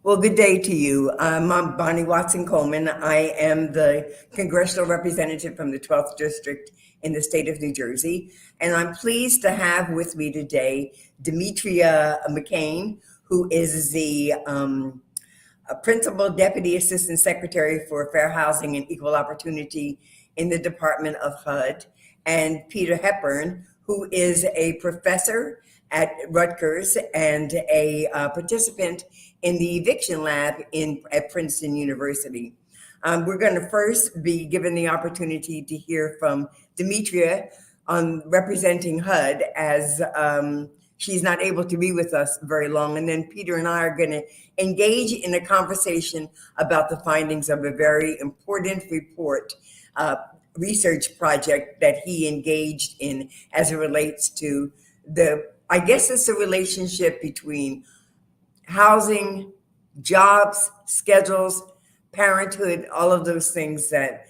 Well, good day to you. I'm Bonnie Watson Coleman. I am the congressional representative from the 12th District in the state of New Jersey. And I'm pleased to have with me today Demetria McCain, who is the Principal Deputy Assistant Secretary for Fair Housing and Equal Opportunity in the Department of HUD, and Peter Hepburn, who is a professor at Rutgers and a participant in the Eviction Lab at Princeton University. We're going to first be given the opportunity to hear from Demetria on representing HUD as she's not able to be with us very long. And then Peter and I are going to engage in a conversation about the findings of a very important report, research project that he engaged in as it relates to I guess it's a relationship between housing, jobs, schedules, parenthood, all of those things that,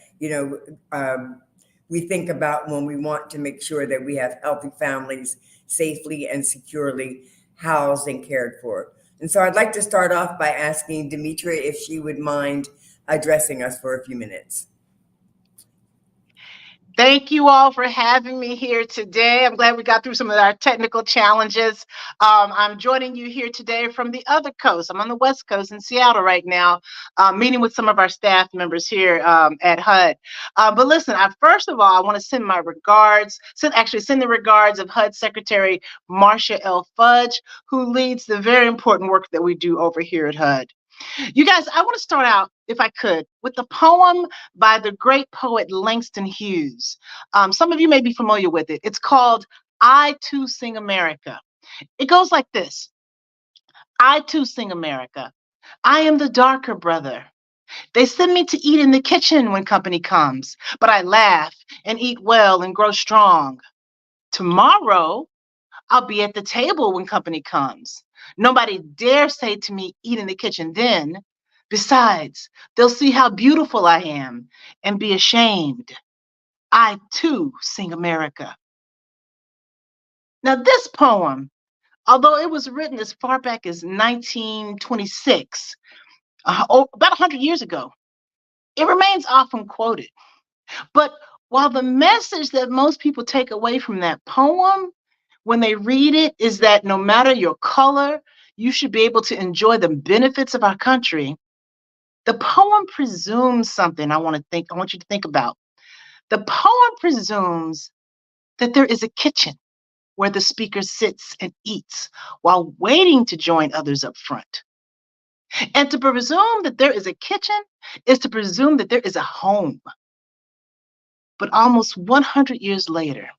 we think about when we want to make sure that we have healthy families safely and securely housed and cared for. And so I'd like to start off by asking Demetria if she would mind addressing us for a few minutes. Thank you all for having me here today. I'm glad we got through some of our technical challenges. I'm joining you here today from the other coast. I'm on the West Coast in Seattle right now, meeting with some of our staff members here at HUD. But listen, first of all, I want to send my regards, send the regards of HUD Secretary Marcia L. Fudge, who leads the very important work that we do over here at HUD. You guys, I want to start out, if I could, with the poem by the great poet Langston Hughes. Some of you may be familiar with it. It's called I Too Sing America. It goes like this. I too sing America. I am the darker brother. They send me to eat in the kitchen when company comes, but I laugh and eat well and grow strong. Tomorrow, I'll be at the table when company comes. Nobody dare say to me, eat in the kitchen then. Besides, they'll see how beautiful I am and be ashamed. I too sing America. Now this poem, although it was written as far back as 1926, about 100 years ago, it remains often quoted. But while the message that most people take away from that poem when they read it is that no matter your color, you should be able to enjoy the benefits of our country, the poem presumes something I want you to think about. The poem presumes that there is a kitchen where the speaker sits and eats while waiting to join others up front. And to presume that there is a kitchen is to presume that there is a home. But almost 100 years later,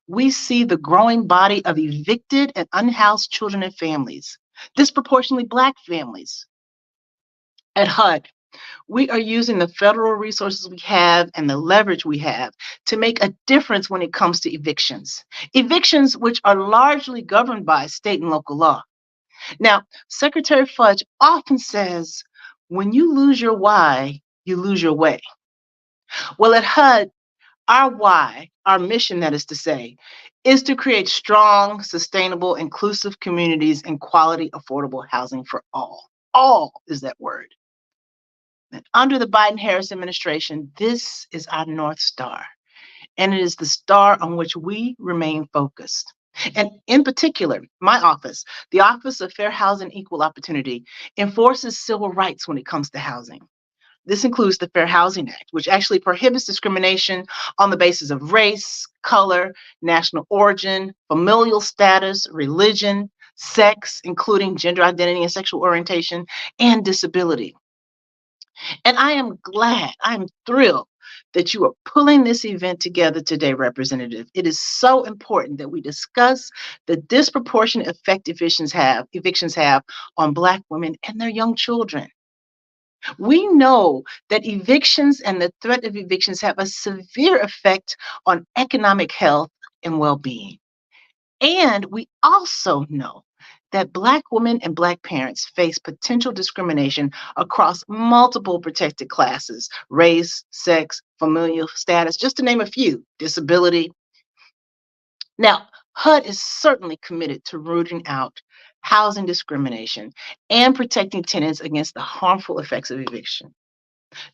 we see the growing body of evicted and unhoused children and families, disproportionately Black families. At HUD, we are using the federal resources we have and the leverage we have to make a difference when it comes to evictions. Evictions which are largely governed by state and local law. Now, Secretary Fudge often says, when you lose your why, you lose your way. Well, at HUD, our why, our mission, that is to say, is to create strong, sustainable, inclusive communities and quality, affordable housing for all. All is that word. And under the Biden-Harris administration, this is our North Star, and it is the star on which we remain focused. And in particular, my office, the Office of Fair Housing and Equal Opportunity, enforces civil rights when it comes to housing. This includes the Fair Housing Act, which actually prohibits discrimination on the basis of race, color, national origin, familial status, religion, sex, including gender identity and sexual orientation, and disability. And I am thrilled that you are pulling this event together today, Representative. It is so important that we discuss the disproportionate effect evictions have on Black women and their young children. We know that evictions and the threat of evictions have a severe effect on economic health and well-being. And we also know that Black women and Black parents face potential discrimination across multiple protected classes: race, sex, familial status, just to name a few, disability. Now, HUD is certainly committed to rooting out housing discrimination, and protecting tenants against the harmful effects of eviction.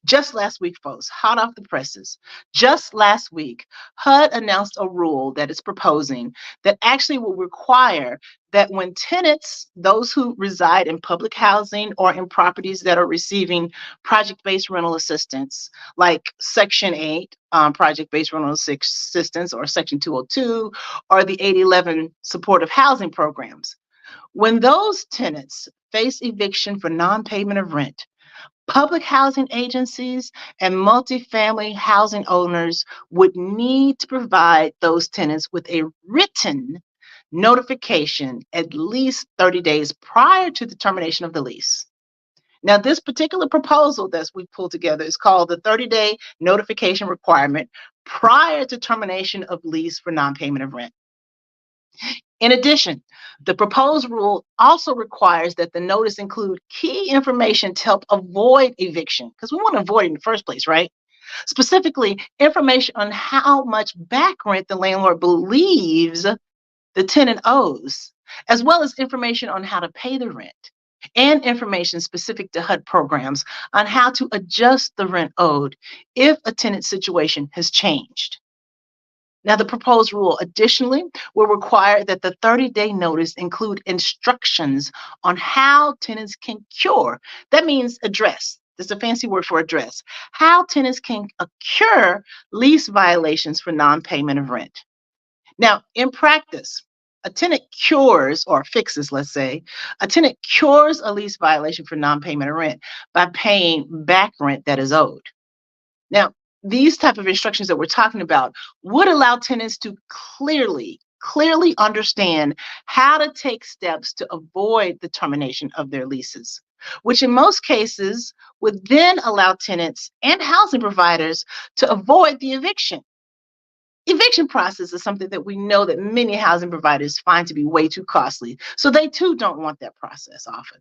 Just last week, folks, hot off the presses, just last week, HUD announced a rule that it's proposing that actually will require that when tenants, those who reside in public housing or in properties that are receiving project-based rental assistance, like Section 8, project-based rental assistance, or Section 202, or the 811 supportive housing programs, when those tenants face eviction for non-payment of rent, public housing agencies and multifamily housing owners would need to provide those tenants with a written notification at least 30 days prior to the termination of the lease. Now, this particular proposal that we pulled together is called the 30-day notification requirement prior to termination of lease for non-payment of rent. In addition, the proposed rule also requires that the notice include key information to help avoid eviction, because we want to avoid it in the first place, right? Specifically, information on how much back rent the landlord believes the tenant owes, as well as information on how to pay the rent, and information specific to HUD programs on how to adjust the rent owed if a tenant situation has changed. Now, the proposed rule additionally will require that the 30-day notice include instructions on how tenants can cure. That means address. That's a fancy word for address. How tenants can cure lease violations for non-payment of rent. Now, in practice, a tenant cures or fixes, let's say, a tenant cures a lease violation for non-payment of rent by paying back rent that is owed. Now, these type of instructions that we're talking about would allow tenants to clearly understand how to take steps to avoid the termination of their leases, which in most cases would then allow tenants and housing providers to avoid the eviction. Eviction process is something that we know that many housing providers find to be way too costly, so they too don't want that process often.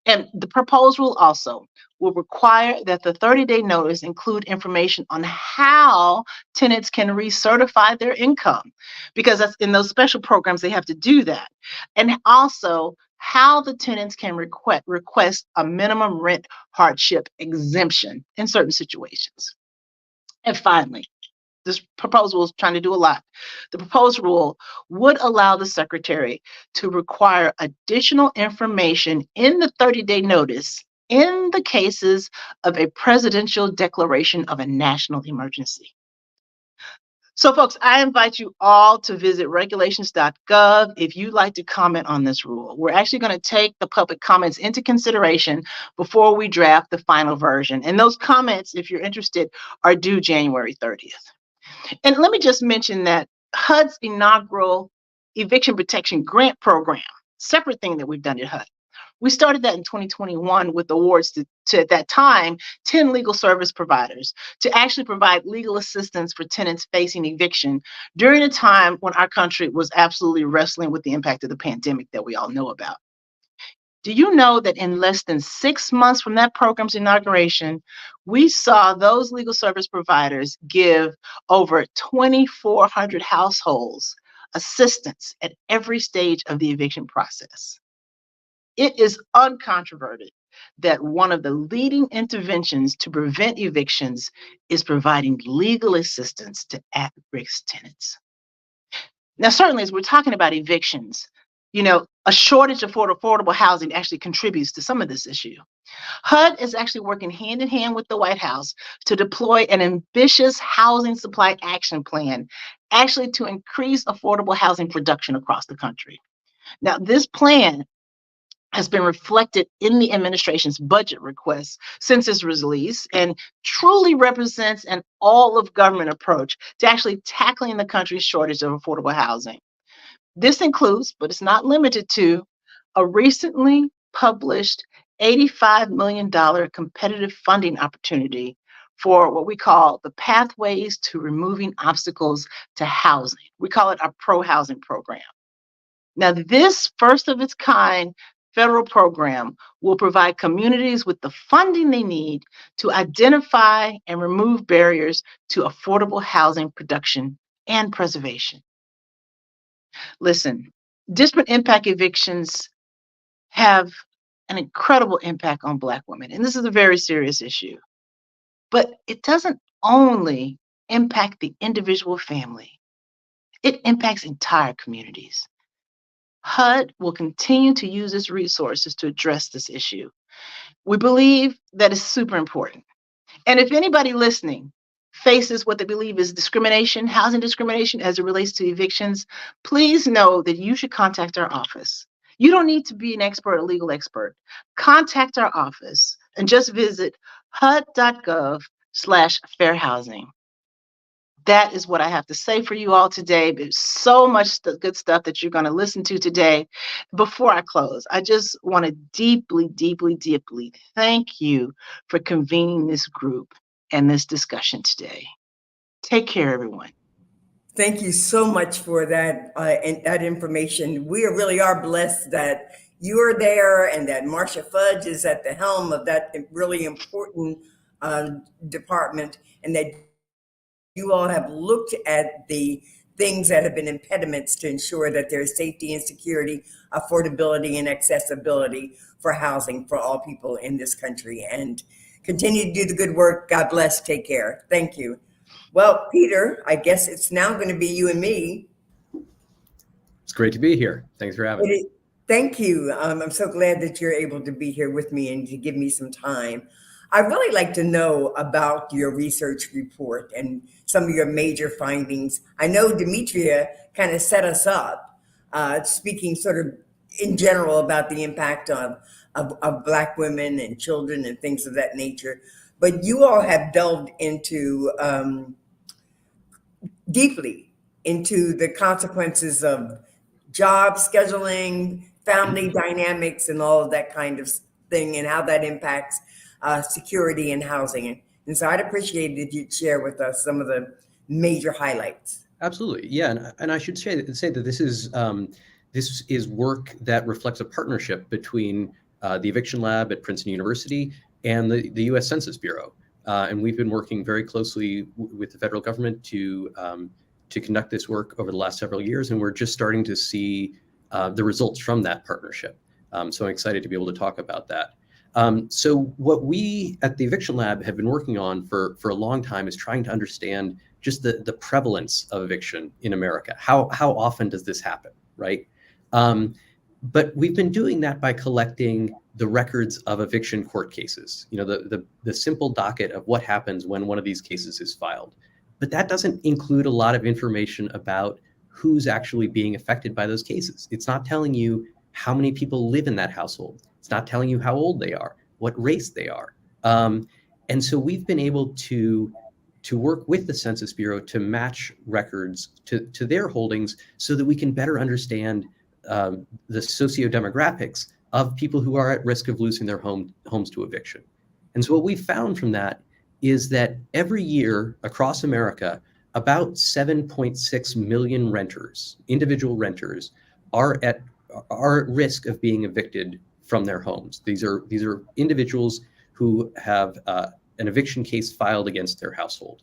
And the proposed rule also will require that the 30-day notice include information on how tenants can recertify their income, because that's in those special programs, they have to do that. And also how the tenants can request a minimum rent hardship exemption in certain situations. And finally, this proposal is trying to do a lot. The proposed rule would allow the secretary to require additional information in the 30-day notice in the cases of a presidential declaration of a national emergency. So, folks, I invite you all to visit regulations.gov if you'd like to comment on this rule. We're actually going to take the public comments into consideration before we draft the final version. And those comments, if you're interested, are due January 30th. And let me just mention that HUD's inaugural eviction protection grant program, separate thing that we've done at HUD. We started that in 2021 with awards to at that time, 10 legal service providers to actually provide legal assistance for tenants facing eviction during a time when our country was absolutely wrestling with the impact of the pandemic that we all know about. Do you know that in less than 6 months from that program's inauguration, we saw those legal service providers give over 2,400 households assistance at every stage of the eviction process? It is uncontroverted that one of the leading interventions to prevent evictions is providing legal assistance to at-risk tenants. Now, certainly, as we're talking about evictions, a shortage of affordable housing actually contributes to some of this issue. HUD is actually working hand in hand with the White House to deploy an ambitious housing supply action plan, actually to increase affordable housing production across the country. Now, this plan has been reflected in the administration's budget request since its release and truly represents an all-of-government approach to actually tackling the country's shortage of affordable housing. This includes, but it's not limited to, a recently published $85 million competitive funding opportunity for what we call the Pathways to Removing Obstacles to Housing. We call it our pro-housing program. Now, this first of its kind federal program will provide communities with the funding they need to identify and remove barriers to affordable housing production and preservation. Listen, Disparate impact evictions have an incredible impact on Black women. And this is a very serious issue. But it doesn't only impact the individual family, it impacts entire communities. HUD will continue to use its resources to address this issue. We believe that is super important. And if anybody listening faces what they believe is discrimination, housing discrimination as it relates to evictions, please know that you should contact our office. You don't need to be an expert or legal expert. Contact our office and just visit hud.gov/fair housing. That is what I have to say for you all today. There's so much good stuff that you're going to listen to today. Before I close, I just want to deeply, deeply, deeply thank you for convening this group and this discussion today. Take care, everyone. Thank you so much for that and that information. We really are blessed that you are there and that Marcia Fudge is at the helm of that really important department, and that you all have looked at the things that have been impediments to ensure that there's safety and security, affordability and accessibility for housing for all people in this country. And continue to do the good work. God bless. Take care. Thank you. Well, Peter, I guess it's now going to be you and me. It's great to be here. Thanks for having me. Thank you. I'm so glad that you're able to be here with me and to give me some time. I'd really like to know about your research report and some of your major findings. I know Demetria kind of set us up, speaking sort of in general about the impact of Black women and children and things of that nature. But you all have delved into deeply into the consequences of job scheduling, family dynamics, and all of that kind of thing, and how that impacts security and housing. And so I'd appreciate it if you'd share with us some of the major highlights. Absolutely, yeah, and I should say that this is work that reflects a partnership between the Eviction Lab at Princeton University and the U.S. Census Bureau, and we've been working very closely with the federal government to conduct this work over the last several years, and we're just starting to see the results from that partnership. So I'm excited to be able to talk about that. So what we at the Eviction Lab have been working on for a long time is trying to understand just the prevalence of eviction in America. How often does this happen, right? But we've been doing that by collecting the records of eviction court cases, the simple docket of what happens when one of these cases is filed. But that doesn't include a lot of information about who's actually being affected by those cases. It's not telling you how many people live in that household. It's not telling you how old they are, what race they are. And so we've been able to work with the Census Bureau to match records to their holdings so that we can better understand the sociodemographics of people who are at risk of losing their homes to eviction. And so what we found from that is that every year across America, about 7.6 million renters, individual renters, are at risk of being evicted from their homes. These are individuals who have an eviction case filed against their household.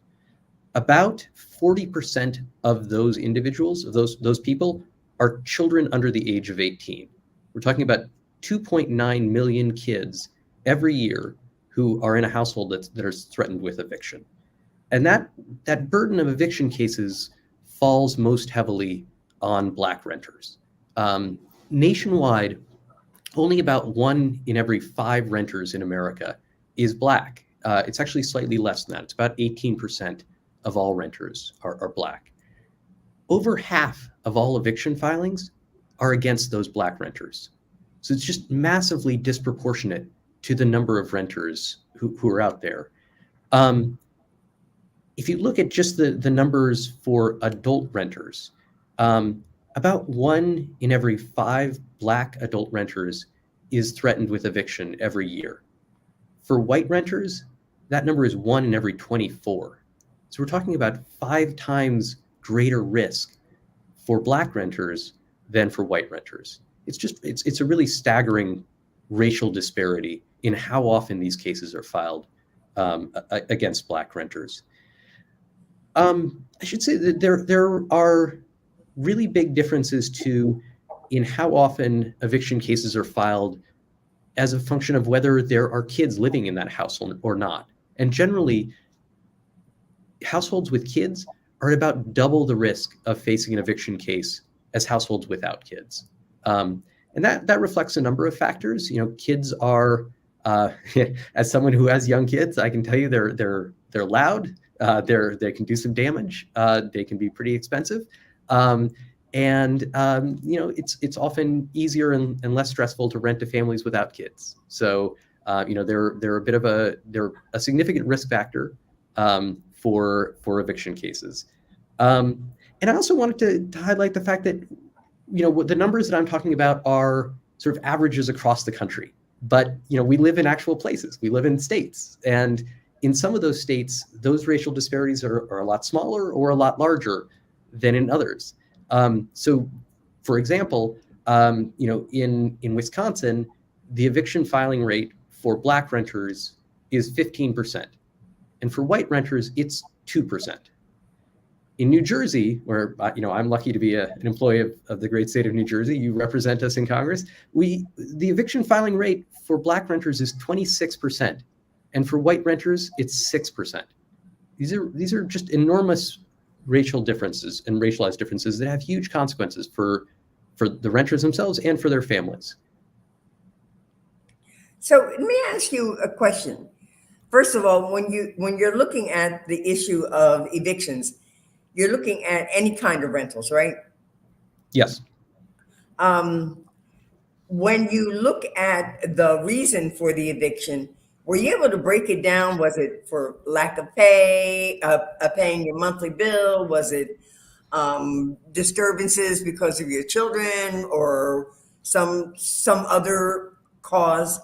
About 40% of those individuals, of those people, are children under the age of 18. We're talking about 2.9 million kids every year who are in a household that are threatened with eviction. And that burden of eviction cases falls most heavily on Black renters. Nationwide, only about 1 in every 5 renters in America is Black. It's actually slightly less than that. It's about 18% of all renters are Black. Over half of all eviction filings are against those Black renters. So it's just massively disproportionate to the number of renters who are out there. If you look at just the numbers for adult renters, about 1 in every 5 Black adult renters is threatened with eviction every year. For white renters, that number is 1 in every 24. So we're talking about 5 times greater risk for Black renters than for white renters. It's a really staggering racial disparity in how often these cases are filed against Black renters. I should say that there are really big differences to in how often eviction cases are filed as a function of whether there are kids living in that household or not. And generally, households with kids are about double the risk of facing an eviction case as households without kids. And that reflects a number of factors. Kids are, as someone who has young kids, I can tell you they're loud. They can do some damage. They can be pretty expensive. It's often easier and less stressful to rent to families without kids. So they're a significant risk factor for eviction cases. And I also wanted to highlight the fact that the numbers that I'm talking about are sort of averages across the country. But we live in actual places. We live in states, and in some of those states, those racial disparities are a lot smaller or a lot larger than in others. So, for example, in Wisconsin, the eviction filing rate for Black renters is 15%, and for white renters, it's 2%. In New Jersey, where I'm lucky to be an employee of the great state of New Jersey, you represent us in Congress. The eviction filing rate for Black renters is 26%, and for white renters, it's 6%. These are just enormous racial differences and racialized differences that have huge consequences for the renters themselves and for their families. So let me ask you a question. First of all, when you're looking at the issue of evictions, you're looking at any kind of rentals, right? Yes. When you look at the reason for the eviction, were you able to break it down? Was it for lack of paying your monthly bill? Was it disturbances because of your children or some other cause?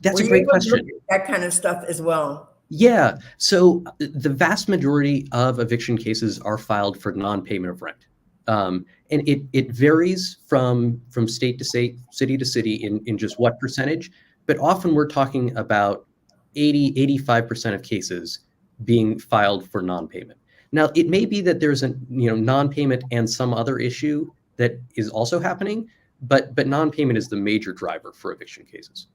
That's a great question. That kind of stuff as well. Yeah. So the vast majority of eviction cases are filed for non-payment of rent. And it varies from state to state, city to city in just what percentage, but often we're talking about 85% of cases being filed for non-payment. Now, it may be that there's a non-payment and some other issue that is also happening, but non-payment is the major driver for eviction cases.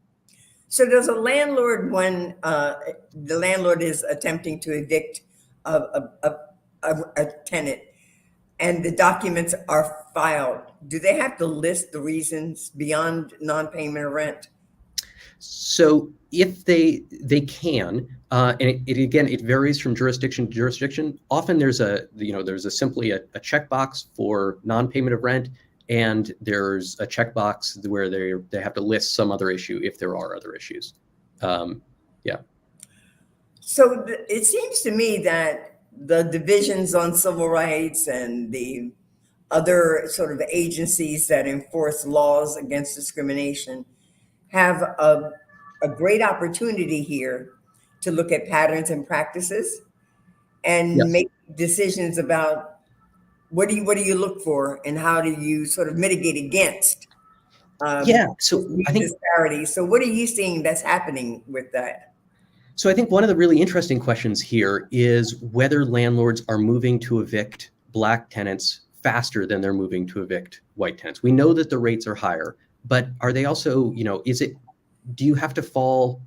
So does a landlord, when the landlord is attempting to evict a tenant and the documents are filed, do they have to list the reasons beyond non-payment of rent? So if they can, and it varies from jurisdiction to jurisdiction. Often there's simply a checkbox for non-payment of rent, and there's a checkbox where they have to list some other issue if there are other issues. Yeah. So it seems to me that the divisions on civil rights and the other sort of agencies that enforce laws against discrimination have a great opportunity here to look at patterns and practices and Yes. make decisions about what do you look for and how do you sort of mitigate against So I think disparities. So what are you seeing that's happening with that? So I think one of the really interesting questions here is whether landlords are moving to evict Black tenants faster than they're moving to evict white tenants. We know that the rates are higher, but are they also, do you have to fall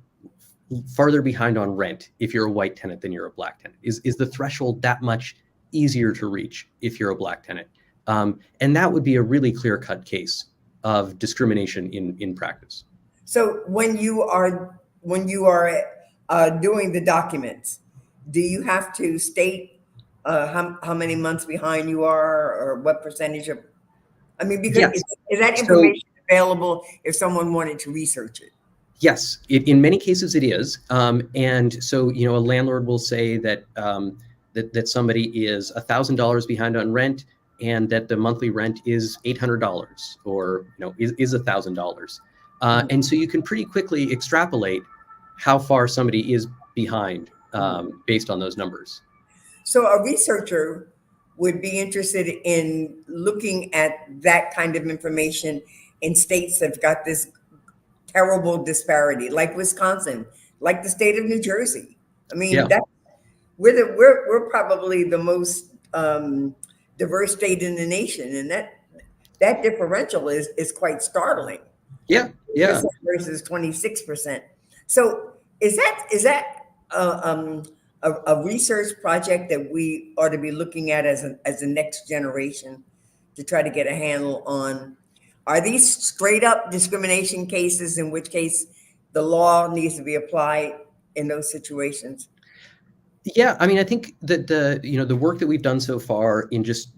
farther behind on rent if you're a white tenant than you're a Black tenant? Is the threshold that much easier to reach if you're a Black tenant? And that would be a really clear-cut case of discrimination in practice. So when you are doing the documents, do you have to state how many months behind you are or what percentage of? I mean, because Yes. is that information available if someone wanted to research it? Yes, in many cases it is, and so a landlord will say that that somebody is $1,000 behind on rent, and that the monthly rent is $800 or is $1,000, and so you can pretty quickly extrapolate how far somebody is behind based on those numbers. So a researcher would be interested in looking at that kind of information in states that've got this terrible disparity, like Wisconsin, like the state of New Jersey. I mean, Yeah. we're probably the most diverse state in the nation, and that that differential is quite startling. Yeah, yeah. Versus 26%. So is that a research project that we ought to be looking at as a next generation to try to get a handle on? Are these straight up discrimination cases, in which case the law needs to be applied in those situations? Yeah, I mean, I think that the work that we've done so far in just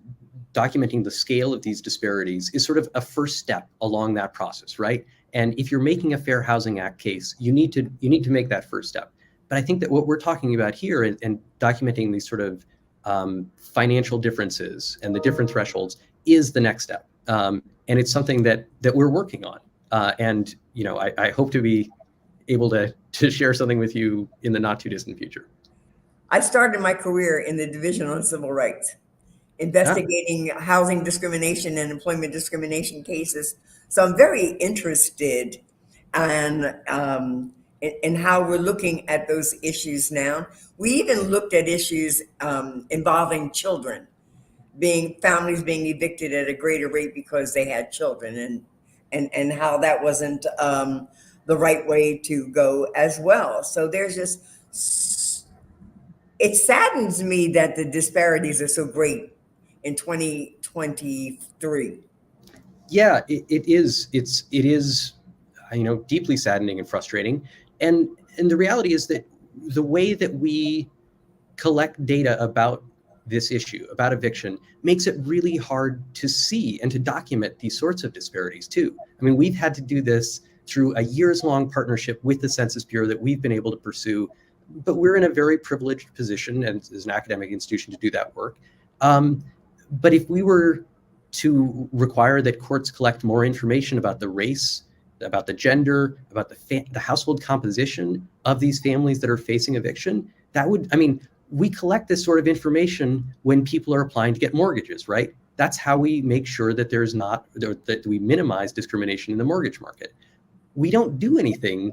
documenting the scale of these disparities is sort of a first step along that process, right? And if you're making a Fair Housing Act case, you need to make that first step. But I think that what we're talking about here and documenting these sort of financial differences and the different thresholds is the next step. And it's something that we're working on. And I hope to be able to share something with you in the not too distant future. I started my career in the Division on Civil Rights, investigating housing discrimination and employment discrimination cases. So I'm very interested in how we're looking at those issues now. We even looked at issues involving children, families being evicted at a greater rate because they had children, and how that wasn't the right way to go as well. So there's just, it saddens me that the disparities are so great in 2023. Yeah, it is. It is, deeply saddening and frustrating. And the reality is that the way that we collect data about this issue, about eviction, makes it really hard to see and to document these sorts of disparities too. I mean, we've had to do this through a years-long partnership with the Census Bureau that we've been able to pursue, but we're in a very privileged position and as an academic institution to do that work. But if we were to require that courts collect more information about the race, about the gender, about the household composition of these families that are facing eviction, we collect this sort of information when people are applying to get mortgages, right? That's how we make sure that that we minimize discrimination in the mortgage market. We don't do anything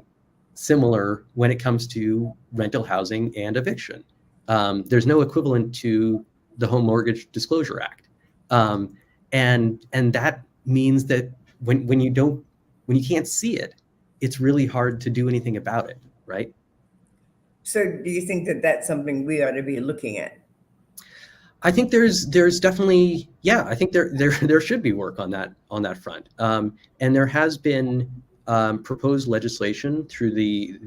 similar when it comes to rental housing and eviction. There's no equivalent to the Home Mortgage Disclosure Act. And that means that when you can't see it, it's really hard to do anything about it, right? So do you think that that's something we ought to be looking at? I think there's definitely, yeah, I think there should be work on that front. And there has been proposed legislation through the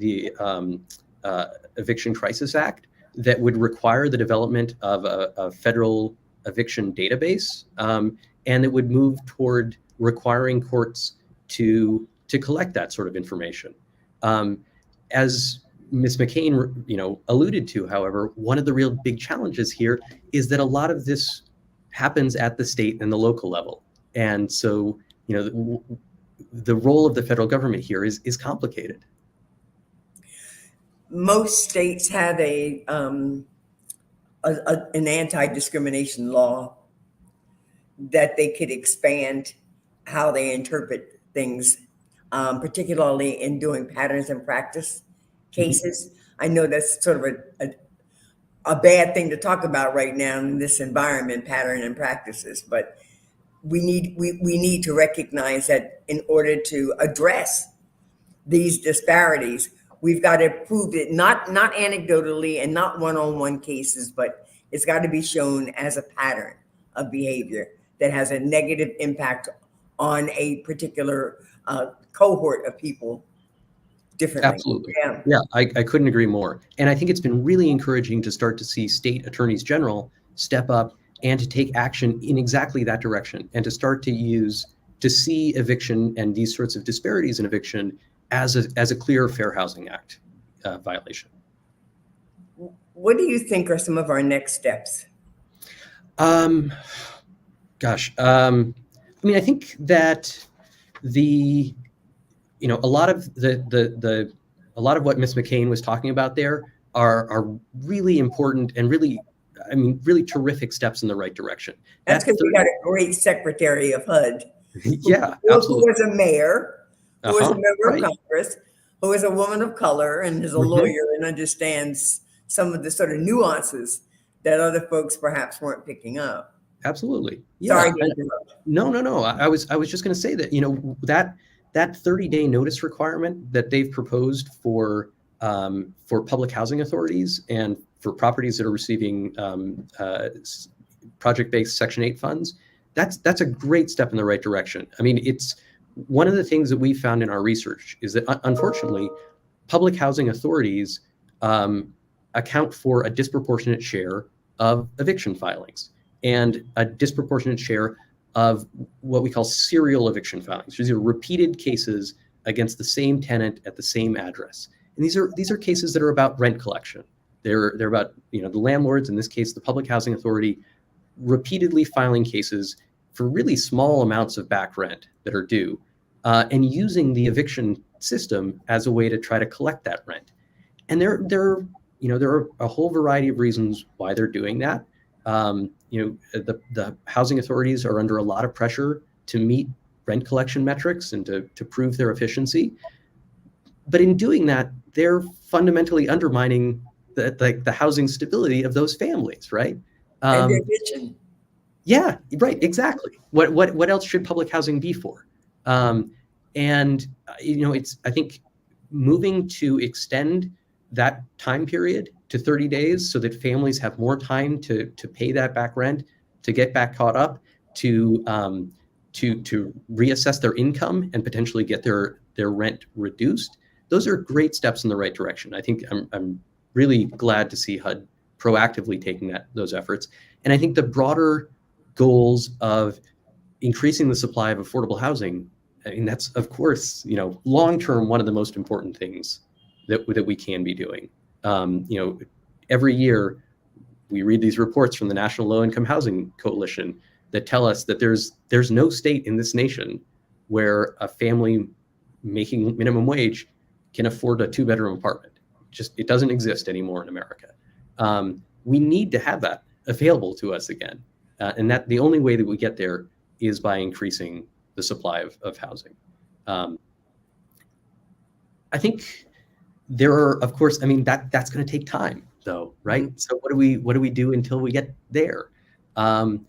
Eviction Crisis Act that would require the development of a federal eviction database, and it would move toward requiring courts to collect that sort of information. As Ms. McCain, alluded to, however, one of the real big challenges here is that a lot of this happens at the state and the local level, and so the role of the federal government here is complicated. Most states have an anti-discrimination law that they could expand how they interpret things, particularly in doing patterns and practice cases. I know that's sort of a bad thing to talk about right now in this environment, pattern and practices, but we need to recognize that in order to address these disparities, we've got to prove it, not anecdotally and not one-on-one cases, but it's got to be shown as a pattern of behavior that has a negative impact on a particular cohort of people differently. Absolutely. Yeah, I couldn't agree more. And I think it's been really encouraging to start to see state attorneys general step up and to take action in exactly that direction, and to start to see eviction and these sorts of disparities in eviction as a clear Fair Housing Act violation. What do you think are some of our next steps? I think that a lot of what Ms. McCain was talking about there are really important and really terrific steps in the right direction. That's because we got a great secretary of HUD. Yeah, who absolutely. was a mayor, who was a member right. of Congress, who is a woman of color and is a lawyer and understands some of the sort of nuances that other folks perhaps weren't picking up. Absolutely. Sorry Yeah. to interrupt. No. I was just going to say that, that 30-day notice requirement that they've proposed for public housing authorities and for properties that are receiving project-based Section 8 funds, that's a great step in the right direction. I mean, it's one of the things that we found in our research is that unfortunately, public housing authorities account for a disproportionate share of eviction filings and a disproportionate share of what we call serial eviction filings. These are repeated cases against the same tenant at the same address. And these are cases that are about rent collection. They're about, the landlords, in this case, the public housing authority, repeatedly filing cases for really small amounts of back rent that are due, and using the eviction system as a way to try to collect that rent. And there are a whole variety of reasons why they're doing that. The housing authorities are under a lot of pressure to meet rent collection metrics and to prove their efficiency. But in doing that, they're fundamentally undermining the housing stability of those families, right? And their vision. Yeah, right, exactly. What else should public housing be for? It's, I think, moving to extend that time period to 30 days so that families have more time to pay that back rent, to get back caught up, to reassess their income and potentially get their rent reduced. Those are great steps in the right direction. I think I'm really glad to see HUD proactively taking those efforts. And I think the broader goals of increasing the supply of affordable housing, I mean, that's, of course, long-term, one of the most important things that we can be doing. Every year we read these reports from the National Low-Income Housing Coalition that tell us that there's no state in this nation where a family making minimum wage can afford a 2-bedroom apartment. It doesn't exist anymore in America. We need to have that available to us again. And that the only way that we get there is by increasing the supply of housing. I think there are, of course, I mean, that's going to take time, though, right? Mm-hmm. So what do we do until we get there? And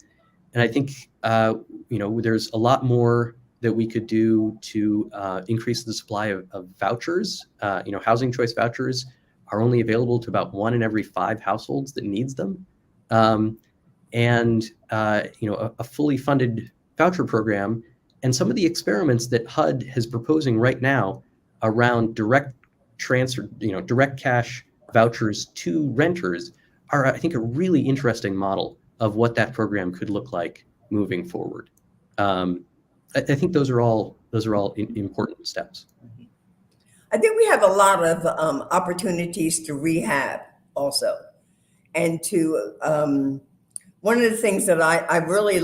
I think there's a lot more that we could do to increase the supply of vouchers. Housing choice vouchers are only available to about 1 in every 5 households that needs them. A fully funded voucher program and some of the experiments that HUD is proposing right now around direct transfer, direct cash vouchers to renters are, I think, a really interesting model of what that program could look like moving forward. I think those are all important steps. I think we have a lot of opportunities to rehab also, and to one of the things that I really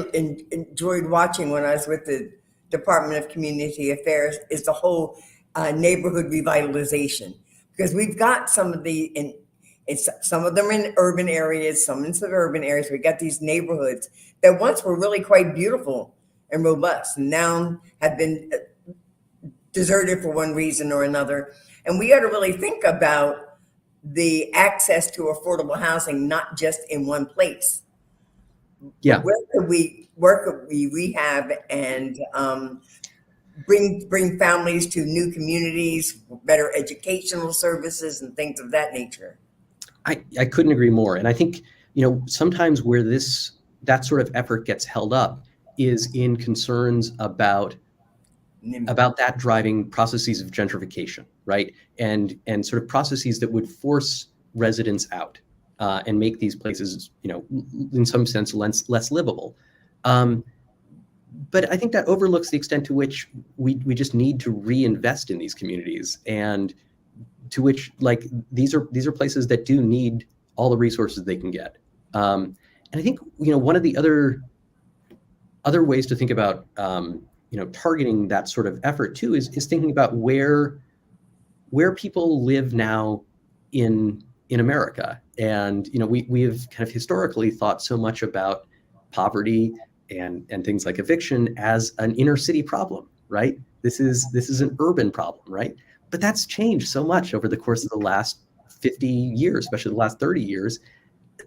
enjoyed watching when I was with the Department of Community Affairs is the whole neighborhood revitalization, because we've got some of them in urban areas, some in suburban areas. We got these neighborhoods that once were really quite beautiful and robust, and now have been deserted for one reason or another. And we got to really think about the access to affordable housing, not just in one place. Yeah. Where could we rehab and bring families to new communities, better educational services, and things of that nature? I couldn't agree more. And I think, sometimes where that sort of effort gets held up is in concerns about that driving processes of gentrification, right? And sort of processes that would force residents out and make these places, in some sense, less livable. But I think that overlooks the extent to which we just need to reinvest in these communities, and to which, like, these are places that do need all the resources they can get. And I think, one of the other ways to think about targeting that sort of effort too is thinking about where people live now in America. And we have kind of historically thought so much about poverty and things like eviction as an inner city problem, right? This is an urban problem, right? But that's changed so much over the course of the last 50 years, especially the last 30 years.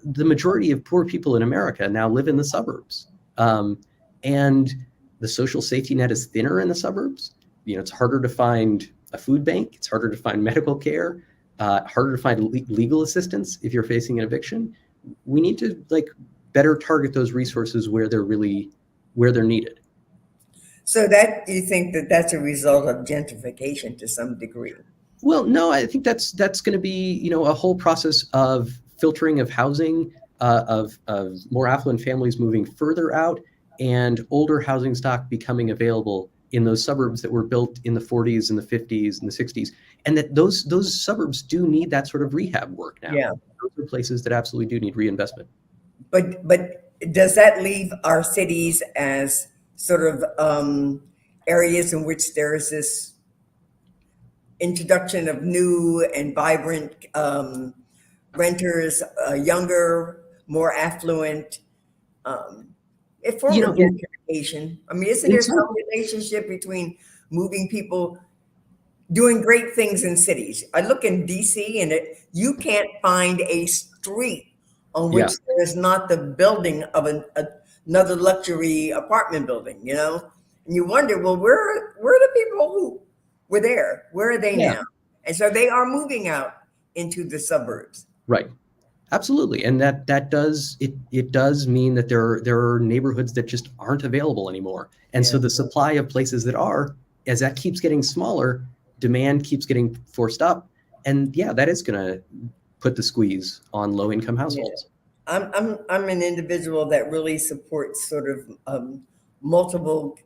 The majority of poor people in America now live in the suburbs. And the social safety net is thinner in the suburbs. It's harder to find a food bank. It's harder to find medical care, harder to find legal assistance if you're facing an eviction. We need to better target those resources where they're needed. So that you think that that's a result of gentrification to some degree? Well, no, I think that's going to be a whole process of filtering of housing, of more affluent families moving further out, and older housing stock becoming available in those suburbs that were built in the 40s and the 50s and the 60s, and that those suburbs do need that sort of rehab work now. Yeah. Those are places that absolutely do need reinvestment. But does that leave our cities as sort of areas in which there is this introduction of new and vibrant renters, younger, more affluent? A form of gentrification. I mean, isn't there some relationship between moving people doing great things in cities? I look in DC and you can't find a street on which there is not the building of another luxury apartment building, and you wonder, well, where are the people who were there? Where are they now? And so they are moving out into the suburbs. Right. Absolutely. And that does mean that there are neighborhoods that just aren't available anymore. And so the supply of places that are, as that keeps getting smaller, demand keeps getting forced up. And that is going to put the squeeze on low income households. I'm an individual that really supports sort of multiple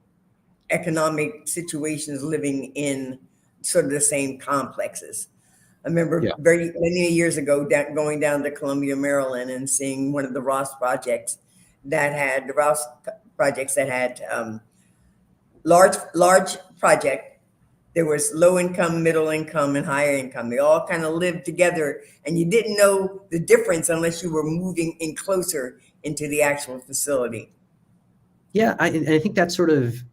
economic situations living in sort of the same complexes. I remember very many years ago going down to Columbia, Maryland, and seeing one of the Ross projects that had large project. There was low income, middle income, and higher income. They all kind of lived together, and you didn't know the difference unless you were moving in closer into the actual facility. Yeah, I think that sort of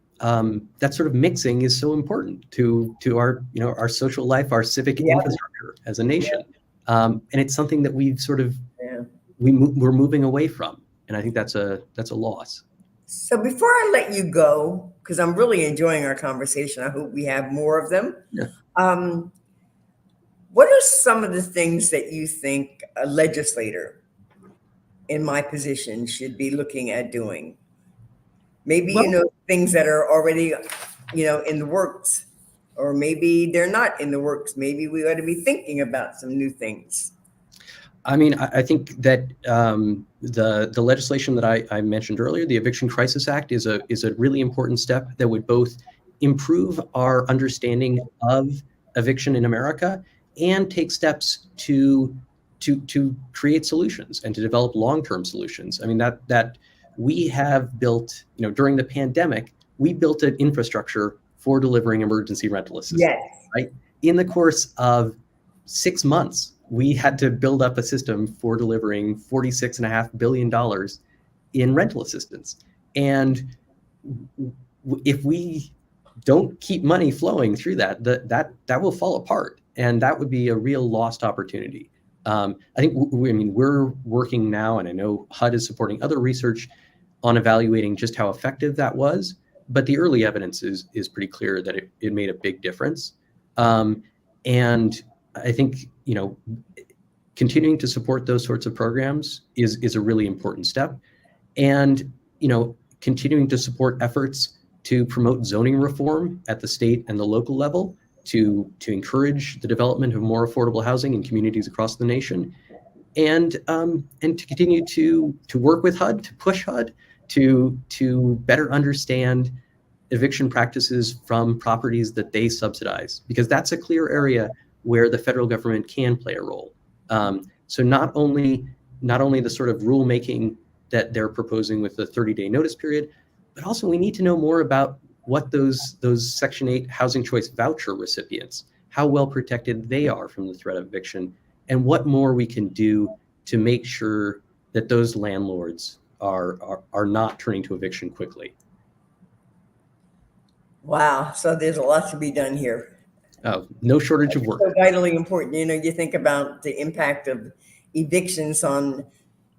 mixing is so important to our our social life, our civic infrastructure as a nation, and it's something that we've sort of we're moving away from, and I think that's a loss. So before I let you go, because I'm really enjoying our conversation, I hope we have more of them. Yeah. What are some of the things that you think a legislator in my position should be looking at doing? Maybe, things that are already, in the works, or maybe they're not in the works. Maybe we ought to be thinking about some new things. I mean, I think that the legislation that I mentioned earlier, the Eviction Crisis Act, is a really important step that would both improve our understanding of eviction in America and take steps to create solutions and to develop long-term solutions. I mean, that we have built, during the pandemic, we built an infrastructure for delivering emergency rental assistance. Yes. Right? In the course of 6 months, we had to build up a system for delivering $46.5 billion in rental assistance. And if we don't keep money flowing through that will fall apart. And that would be a real lost opportunity. I think we're working now, and I know HUD is supporting other research on evaluating just how effective that was. But the early evidence is pretty clear that it made a big difference. And I think, continuing to support those sorts of programs is a really important step. And, continuing to support efforts to promote zoning reform at the state and the local level to encourage the development of more affordable housing in communities across the nation, and to continue to work with HUD, to push HUD to better understand eviction practices from properties that they subsidize, because that's a clear area where the federal government can play a role. So not only the sort of rulemaking that they're proposing with the 30-day notice period, but also we need to know more about what those Section 8 housing choice voucher recipients, how well protected they are from the threat of eviction, and what more we can do to make sure that those landlords are not turning to eviction quickly. Wow. So there's a lot to be done here. No shortage of work. So vitally important. You think about the impact of evictions on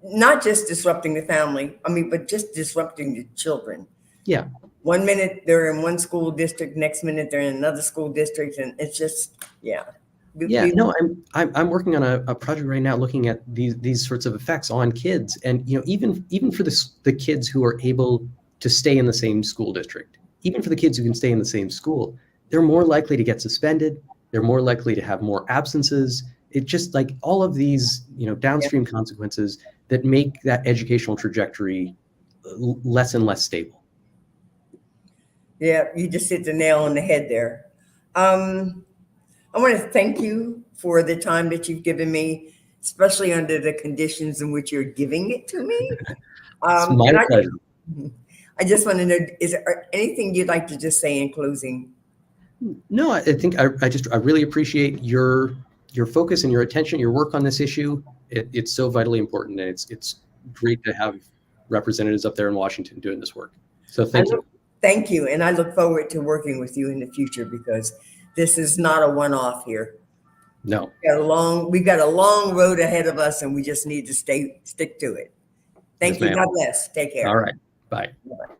not just disrupting the family, I mean, but just disrupting the children. Yeah. One minute they're in one school district, next minute they're in another school district, and it's just, yeah. Yeah, no, I'm working on a project right now looking at these sorts of effects on kids, and even for the kids who are able to stay in the same school district, even for the kids who can stay in the same school, they're more likely to get suspended. They're more likely to have more absences. It just like all of these downstream consequences that make that educational trajectory less and less stable. Yeah, you just hit the nail on the head there. I want to thank you for the time that you've given me, especially under the conditions in which you're giving it to me. It's my pleasure. I just want to know, is there anything you'd like to just say in closing? No, I think I really appreciate your focus and your attention, your work on this issue. It's so vitally important, and it's great to have representatives up there in Washington doing this work. So thank you. Thank you, and I look forward to working with you in the future, because this is not a one-off here. No, we've got a long road ahead of us, and we just need to stick to it. Thank you. God bless. Take care. All right. Bye. Bye.